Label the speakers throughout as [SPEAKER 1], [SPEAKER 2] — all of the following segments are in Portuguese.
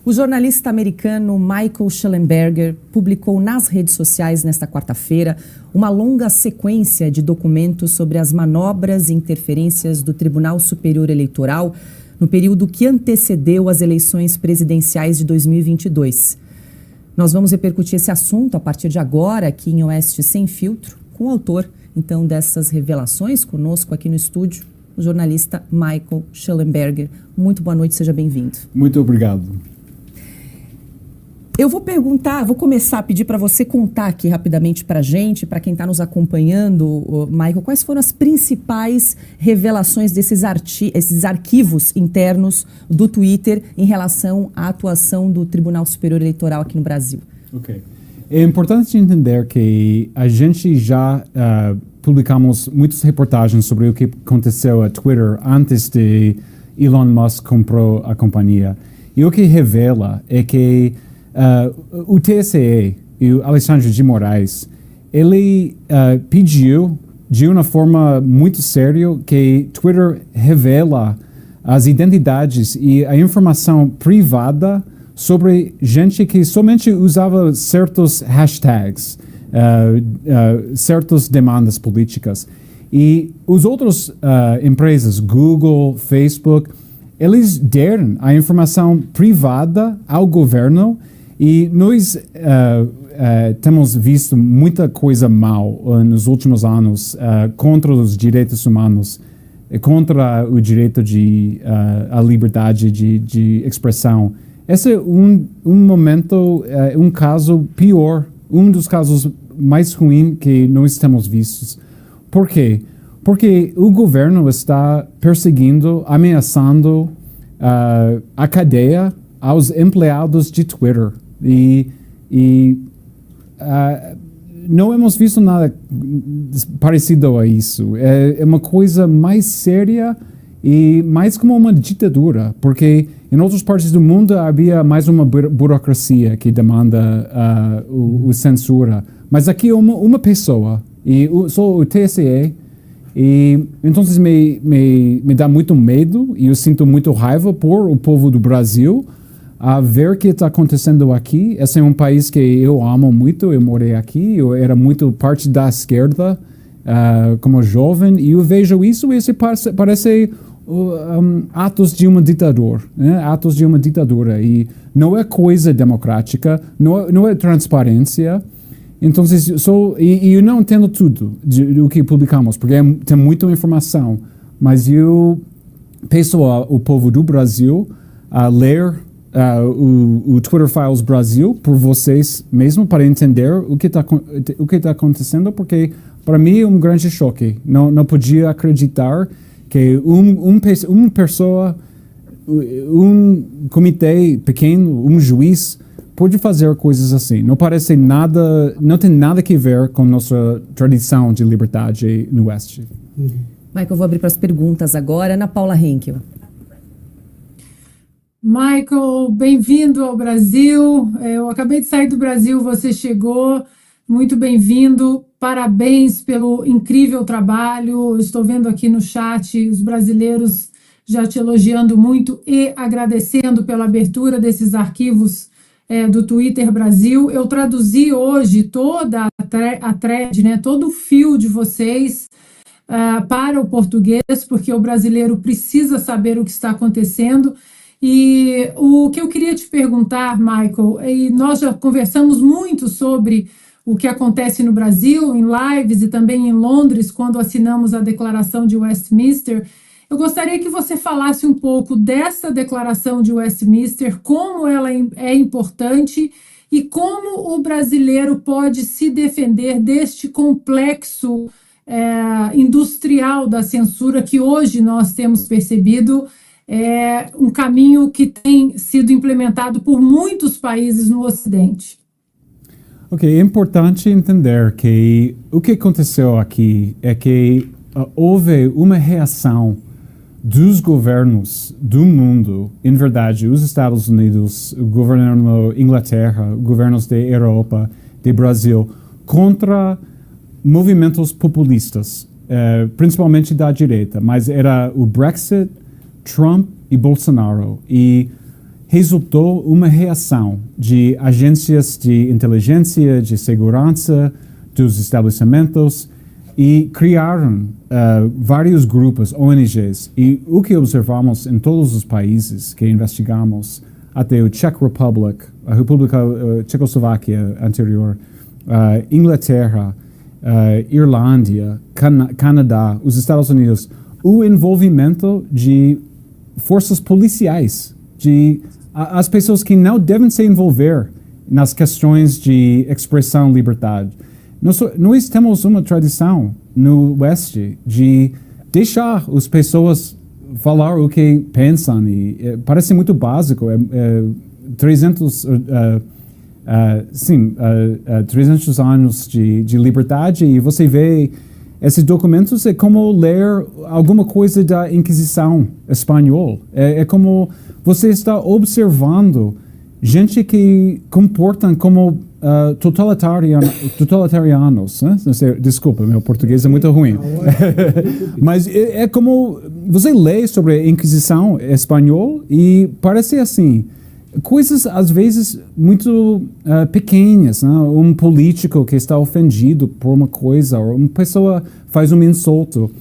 [SPEAKER 1] O jornalista americano Michael Shellenberger publicou nas redes sociais nesta quarta-feira uma longa sequência de documentos sobre as manobras e interferências do Tribunal Superior Eleitoral no período que antecedeu as eleições presidenciais de 2022. Nós vamos repercutir esse assunto a partir de agora aqui em Oeste Sem Filtro, com o autor, então, dessas revelações, conosco aqui no estúdio, o jornalista Michael Shellenberger. Muito boa noite, seja bem-vindo.
[SPEAKER 2] Muito obrigado.
[SPEAKER 1] Eu vou começar a pedir para você contar aqui rapidamente para a gente, para quem está nos acompanhando, Michael, quais foram as principais revelações desses esses arquivos internos do Twitter em relação à atuação do Tribunal Superior Eleitoral aqui no Brasil?
[SPEAKER 2] Ok. É importante entender que a gente já publicamos muitas reportagens sobre o que aconteceu a Twitter antes de Elon Musk comprou a companhia. E o que revela é que o TSE e o Alexandre de Moraes, ele pediu de uma forma muito séria que Twitter revela as identidades e a informação privada sobre gente que somente usava certos hashtags, certas demandas políticas. E os outros empresas, Google, Facebook, eles deram a informação privada ao governo. E nós temos visto muita coisa mal nos últimos anos contra os direitos humanos, contra o direito à liberdade de expressão. Esse é um momento, um caso pior, um dos casos mais ruins que nós temos vistos. Por quê? Porque o governo está perseguindo, ameaçando a cadeia aos empregados de Twitter. E não hemos visto nada parecido a isso. É uma coisa mais séria e mais como uma ditadura, porque em outras partes do mundo havia mais uma burocracia que demanda o censura. Mas aqui é uma pessoa, e sou o TSE, e então me dá muito medo e eu sinto muito raiva por o povo do Brasil a ver o que está acontecendo aqui. Esse é um país que eu amo muito, eu morei aqui, eu era muito parte da esquerda como jovem, e eu vejo isso e isso parece atos de uma ditadura, né? Atos de uma ditadura, e não é coisa democrática, não é transparência. Então, eu não entendo tudo do que publicamos, porque tem muita informação, mas eu peço ao povo do Brasil a ler o Twitter Files Brasil por vocês mesmo, para entender o que está acontecendo, porque para mim é um grande choque. Não podia acreditar que uma pessoa, um comitê pequeno, um juiz, pode fazer coisas assim. Não parece nada, não tem nada a ver com nossa tradição de liberdade no Oeste.
[SPEAKER 1] Michael, eu vou abrir para as perguntas agora. Ana Paula Henkel.
[SPEAKER 3] Michael, bem-vindo ao Brasil. Eu acabei de sair do Brasil, você chegou. Muito bem-vindo. Parabéns pelo incrível trabalho. Estou vendo aqui no chat os brasileiros já te elogiando muito e agradecendo pela abertura desses arquivos do Twitter Brasil. Eu traduzi hoje toda a thread, né, todo o fio de vocês para o português, porque o brasileiro precisa saber o que está acontecendo. E o que eu queria te perguntar, Michael, e nós já conversamos muito sobre o que acontece no Brasil, em lives e também em Londres, quando assinamos a Declaração de Westminster. Eu gostaria que você falasse um pouco dessa Declaração de Westminster, como ela é importante e como o brasileiro pode se defender deste complexo industrial da censura que hoje nós temos percebido. É um caminho que tem sido implementado por muitos países no Ocidente.
[SPEAKER 2] Ok, é importante entender que o que aconteceu aqui é que houve uma reação dos governos do mundo, em verdade, os Estados Unidos, o governo da Inglaterra, governos da Europa, do Brasil, contra movimentos populistas, principalmente da direita, mas era o Brexit, Trump e Bolsonaro. E resultou uma reação de agências de inteligência, de segurança dos estabelecimentos e criaram vários grupos, ONGs. E o que observamos em todos os países que investigamos, até o Czech Republic, a República Tchecoslováquia anterior, Inglaterra, Irlândia, Canadá, os Estados Unidos, o envolvimento de forças policiais, de as pessoas que não devem se envolver nas questões de expressão e liberdade. Nós temos uma tradição no Oeste de deixar as pessoas falar o que pensam e parece muito básico. 300 anos de liberdade e você vê esses documentos é como ler alguma coisa da Inquisição espanhola. É como você está observando gente que comportam como totalitarianos. Né? Desculpa, meu português é muito ruim. Mas é como você lê sobre a Inquisição espanhola e parece assim, coisas às vezes muito pequenas, né? Um político que está ofendido por uma coisa, ou uma pessoa faz um insulto,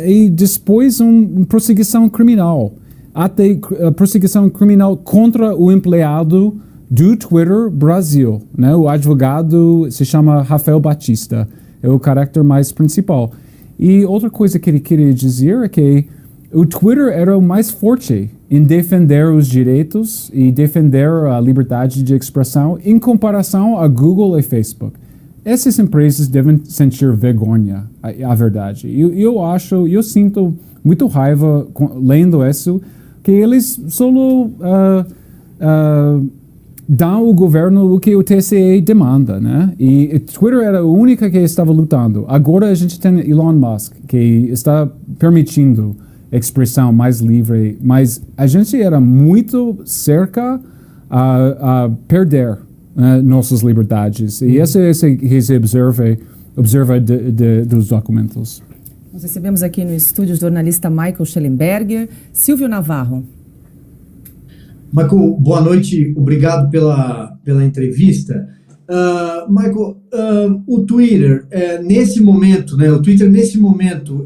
[SPEAKER 2] e depois uma perseguição criminal, até perseguição criminal contra o empregado do Twitter Brasil, né? O advogado se chama Rafael Batista, é o caráter mais principal. E outra coisa que ele queria dizer é que o Twitter era o mais forte em defender os direitos e defender a liberdade de expressão em comparação a Google e Facebook. Essas empresas devem sentir vergonha, a verdade. Eu sinto muito raiva lendo isso, que eles só dão ao governo o que o TSE demanda, né? E Twitter era a única que estava lutando. Agora a gente tem Elon Musk, que está permitindo expressão mais livre, mas a gente era muito cerca a perder nossas liberdades. E esse é o que se observa dos documentos.
[SPEAKER 1] Nós recebemos aqui no estúdio o jornalista Michael Schellenberger. Silvio Navarro.
[SPEAKER 4] Michael, boa noite, obrigado pela entrevista. Michael, o Twitter, nesse momento,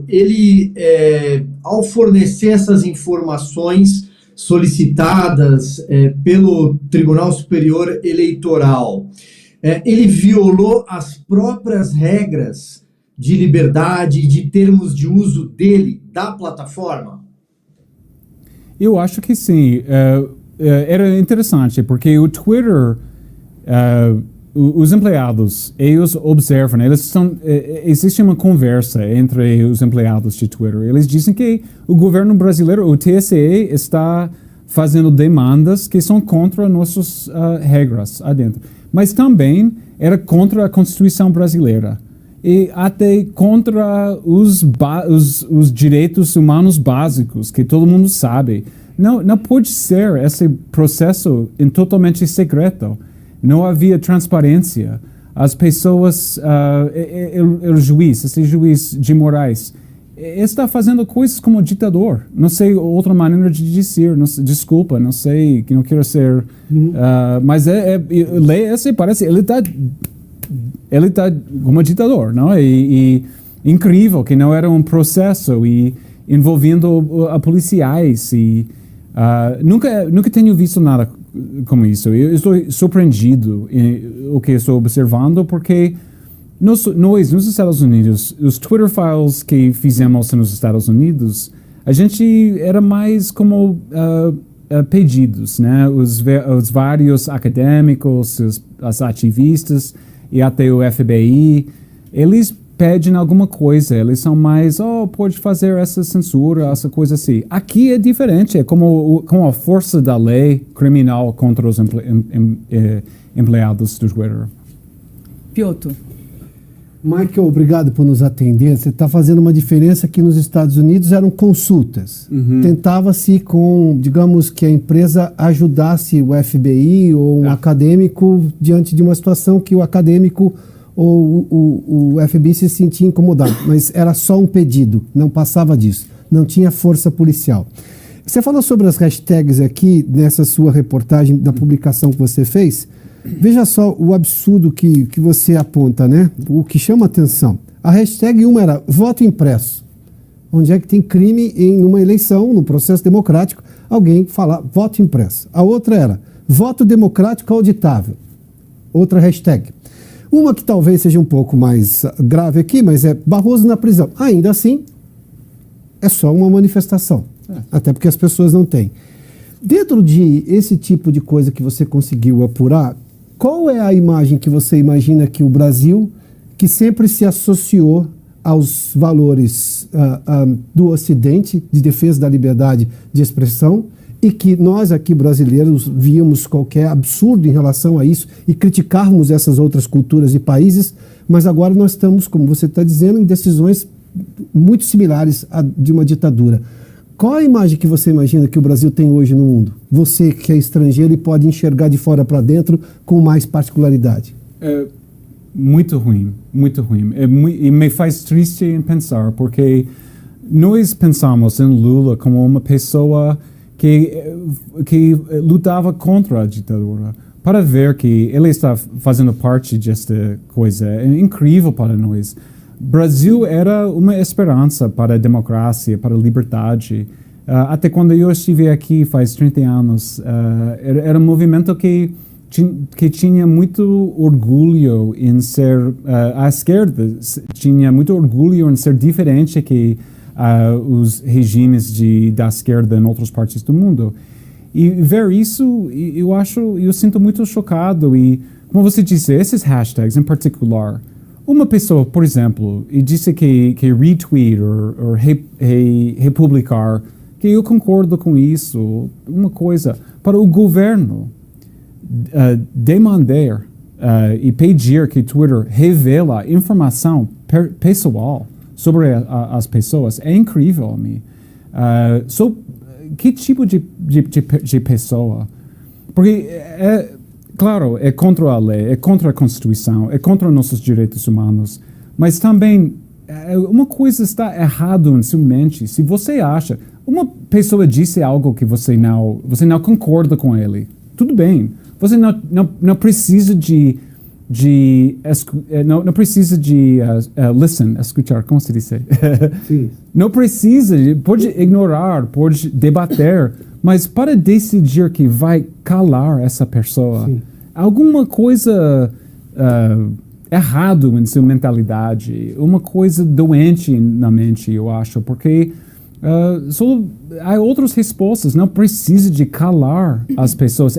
[SPEAKER 4] ele, ao fornecer essas informações solicitadas pelo Tribunal Superior Eleitoral, ele violou as próprias regras de liberdade e de termos de uso dele, da plataforma?
[SPEAKER 2] Eu acho que sim. Era interessante, porque o Twitter, os empregados, eles observam, existe uma conversa entre os empregados de Twitter. Eles dizem que o governo brasileiro, o TSE, está fazendo demandas que são contra nossas regras adentro. Mas também era contra a Constituição brasileira. E até contra os direitos humanos básicos, que todo mundo sabe. Não pode ser esse processo totalmente secreto. Não havia transparência. As pessoas, esse juiz de Moraes, está fazendo coisas como ditador. Não sei outra maneira de dizer. Desculpa, não sei, que não quero ser. Mas parece ele está como ditador, não? E incrível que não era um processo e envolvendo a policiais e nunca tenho visto nada como isso. Eu estou surpreendido em o que estou observando, porque nós nos Estados Unidos, os Twitter files que fizemos nos Estados Unidos, a gente era mais como pedidos, né? Os vários acadêmicos, os ativistas e até o FBI, eles pedem alguma coisa, eles são mais, pode fazer essa censura, essa coisa assim. Aqui é diferente, é como a força da lei criminal contra os empregados do Twitter.
[SPEAKER 1] Piotr.
[SPEAKER 5] Michael, obrigado por nos atender. Você está fazendo uma diferença que nos Estados Unidos eram consultas. Tentava-se digamos que a empresa ajudasse o FBI ou um acadêmico diante de uma situação que o acadêmico ou o FBI se sentia incomodado. Mas era só um pedido, não passava disso. Não tinha força policial. Você falou sobre as hashtags aqui nessa sua reportagem da publicação que você fez. Veja só o absurdo que você aponta, né? O que chama atenção. A hashtag 1 era voto impresso. Onde é que tem crime em uma eleição, no processo democrático, alguém falar voto impresso. A outra era voto democrático auditável. Outra hashtag. Uma que talvez seja um pouco mais grave aqui, mas é Barroso na prisão. Ainda assim, é só uma manifestação. Até porque as pessoas não têm. Dentro de esse tipo de coisa que você conseguiu apurar, qual é a imagem que você imagina que o Brasil, que sempre se associou aos valores do Ocidente, de defesa da liberdade de expressão, e que nós aqui brasileiros víamos qualquer absurdo em relação a isso e criticarmos essas outras culturas e países, mas agora nós estamos, como você está dizendo, em decisões muito similares à de uma ditadura. Qual a imagem que você imagina que o Brasil tem hoje no mundo? Você que é estrangeiro e pode enxergar de fora para dentro com mais particularidade.
[SPEAKER 2] É muito ruim, muito ruim. E me faz triste em pensar, porque nós pensamos em Lula como uma pessoa que lutava contra a ditadura. Para ver que ele está fazendo parte desta coisa é incrível para nós. Brasil era uma esperança para a democracia, para a liberdade. Até quando eu estive aqui, faz 30 anos, era um movimento que tinha muito orgulho em ser, a esquerda tinha muito orgulho em ser diferente que os regimes da esquerda em outras partes do mundo. E ver isso, eu sinto muito chocado. E, como você disse, esses hashtags em particular, uma pessoa, por exemplo, e disse que retweet ou republicar, que eu concordo com isso, uma coisa, para o governo demandar e pedir que Twitter revela informação pessoal sobre as pessoas é incrível a mim. Que tipo de pessoa? Porque, claro, é contra a lei, é contra a Constituição, é contra nossos direitos humanos, mas também uma coisa está errada em sua mente. Se você acha, uma pessoa disse algo que você não concorda com ele, tudo bem. Você não precisa não precisa de escutar, como se diz?
[SPEAKER 5] Sim.
[SPEAKER 2] Não precisa, pode ignorar, pode debater, mas para decidir que vai calar essa pessoa, sim, alguma coisa errado em sua mentalidade, uma coisa doente na mente, eu acho, porque há outras respostas, não precisa de calar as pessoas.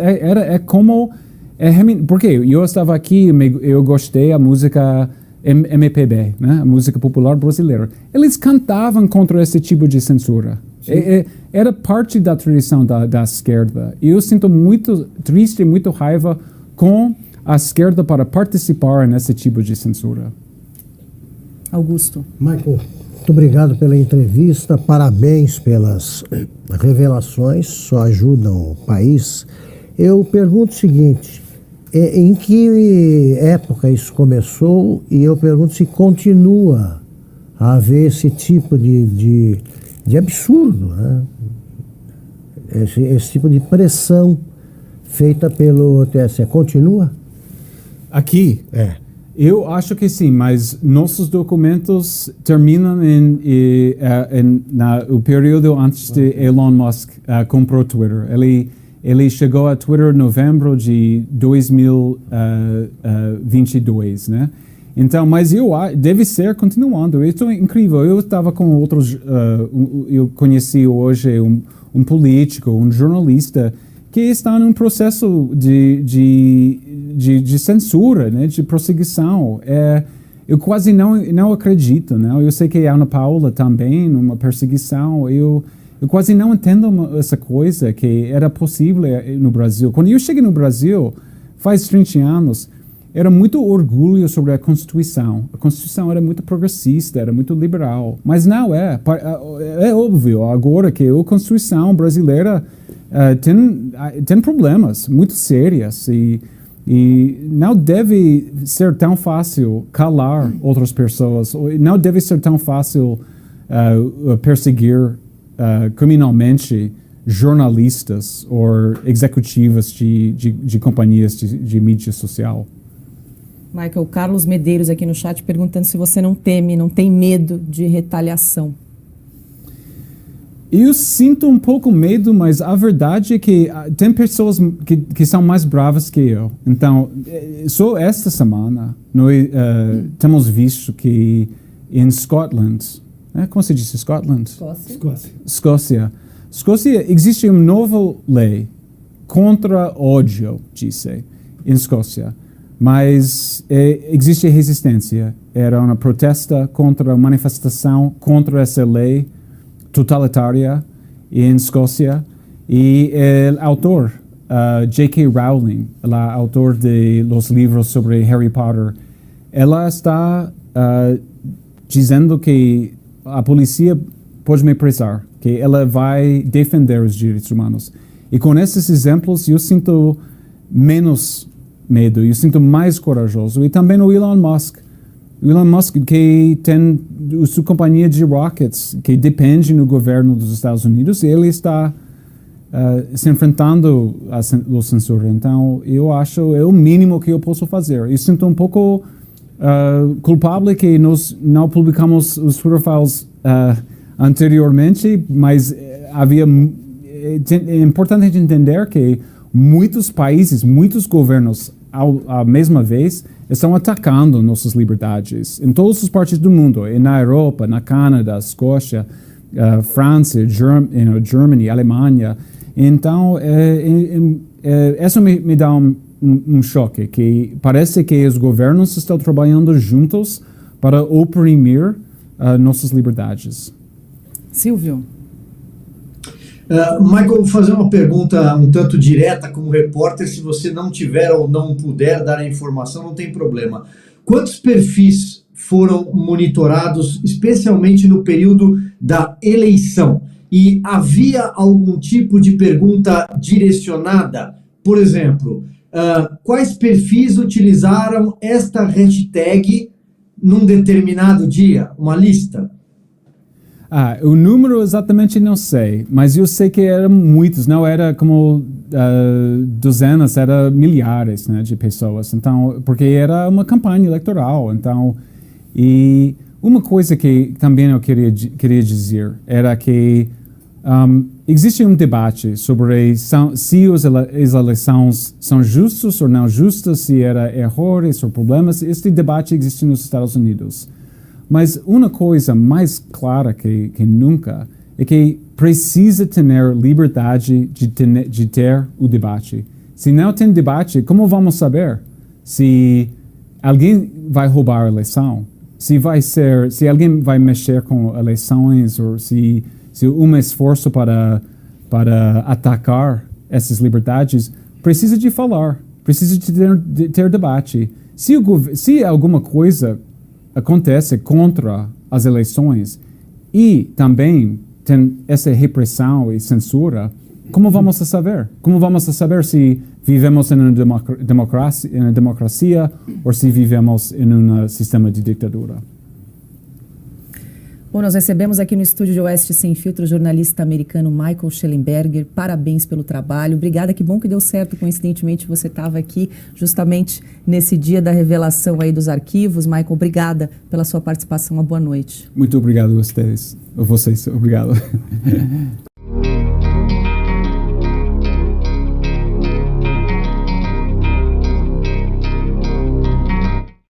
[SPEAKER 2] Porque eu estava aqui, eu gostei da música MPB, né? A música popular brasileira. Eles cantavam contra esse tipo de censura. Era parte da tradição da esquerda. E eu sinto muito triste e muito raiva com a esquerda para participar nesse tipo de censura.
[SPEAKER 1] Augusto.
[SPEAKER 6] Michael, muito obrigado pela entrevista, parabéns pelas revelações, só ajudam o país. Eu pergunto o seguinte, em que época isso começou, e eu pergunto se continua a haver esse tipo de absurdo, né? Esse tipo de pressão feita pelo TSE. Continua?
[SPEAKER 2] Aqui? Eu acho que sim, mas nossos documentos terminam no período antes de Elon Musk comprou Twitter. Ele chegou a Twitter em novembro de 2022, né? Então, mas deve ser continuando. Isso é incrível. Eu estava com outros, eu conheci hoje um político, um jornalista, que está num processo de censura, né, de perseguição. Eu quase não acredito, né? Eu sei que a Ana Paula também, numa perseguição. Eu quase não entendo essa coisa que era possível no Brasil. Quando eu cheguei no Brasil, faz 30 anos, era muito orgulho sobre a Constituição. A Constituição era muito progressista, era muito liberal. Mas não é. É óbvio agora que a Constituição brasileira tem problemas muito sérios e não deve ser tão fácil calar outras pessoas. Não deve ser tão fácil perseguir criminalmente jornalistas ou executivas de companhias de mídia social.
[SPEAKER 1] Michael, Carlos Medeiros aqui no chat perguntando se você não tem medo de retaliação.
[SPEAKER 2] Eu sinto um pouco medo, mas a verdade é que tem pessoas que são mais bravas que eu. Então, só esta semana, nós temos visto que em Scotland, como se diz Scotland? Escócia, existe uma nova lei contra ódio, disse, em Escócia. Mas existe resistência. Era uma protesta contra a manifestação contra essa lei totalitária em Escócia. E o autor, J.K. Rowling, ela autor de los livros sobre Harry Potter, ela está dizendo que a polícia pode me presar, que ela vai defender os direitos humanos. E com esses exemplos eu sinto menos medo, eu sinto mais corajoso. E também o Elon Musk. O Elon Musk, que tem sua companhia de rockets, que depende do governo dos Estados Unidos, ele está se enfrentando a censura. Então, eu acho é o mínimo que eu posso fazer. Eu sinto um pouco culpável que nós não publicamos os Twitter files anteriormente, mas é importante entender que muitos países, muitos governos, à mesma vez, estão atacando nossas liberdades em todas as partes do mundo, na Europa, na Canadá, Escócia, França, Germany, Alemanha. Então, isso me dá um choque, que parece que os governos estão trabalhando juntos para oprimir nossas liberdades.
[SPEAKER 1] Silvio.
[SPEAKER 4] Michael, vou fazer uma pergunta um tanto direta como repórter. Se você não tiver ou não puder dar a informação, não tem problema. Quantos perfis foram monitorados, especialmente no período da eleição? E havia algum tipo de pergunta direcionada? Por exemplo, quais perfis utilizaram esta hashtag num determinado dia? Uma lista?
[SPEAKER 2] O número exatamente não sei, mas eu sei que eram muitos, não era como dezenas, era milhares, né, de pessoas. Então, porque era uma campanha eleitoral. Então, e uma coisa que também eu queria dizer era que existe um debate sobre se as eleições são justas ou não justas, se era erros ou problemas. Este debate existe nos Estados Unidos. Mas uma coisa mais clara que nunca é que precisa ter liberdade de ter o debate. Se não tem debate, como vamos saber se alguém vai roubar a eleição? Se alguém vai mexer com eleições, ou se um esforço para atacar essas liberdades, precisa de falar, precisa de ter debate. Se alguma coisa acontece contra as eleições e também tem essa repressão e censura, como vamos saber? Como vamos saber se vivemos em uma democracia ou se vivemos em um sistema de ditadura?
[SPEAKER 1] Bom, nós recebemos aqui no estúdio de Oeste Sem Filtro o jornalista americano Michael Shellenberger. Parabéns pelo trabalho. Obrigada, que bom que deu certo. Coincidentemente, você estava aqui justamente nesse dia da revelação aí dos arquivos. Michael, obrigada pela sua participação. Uma boa noite.
[SPEAKER 2] Muito obrigado a vocês. Obrigado.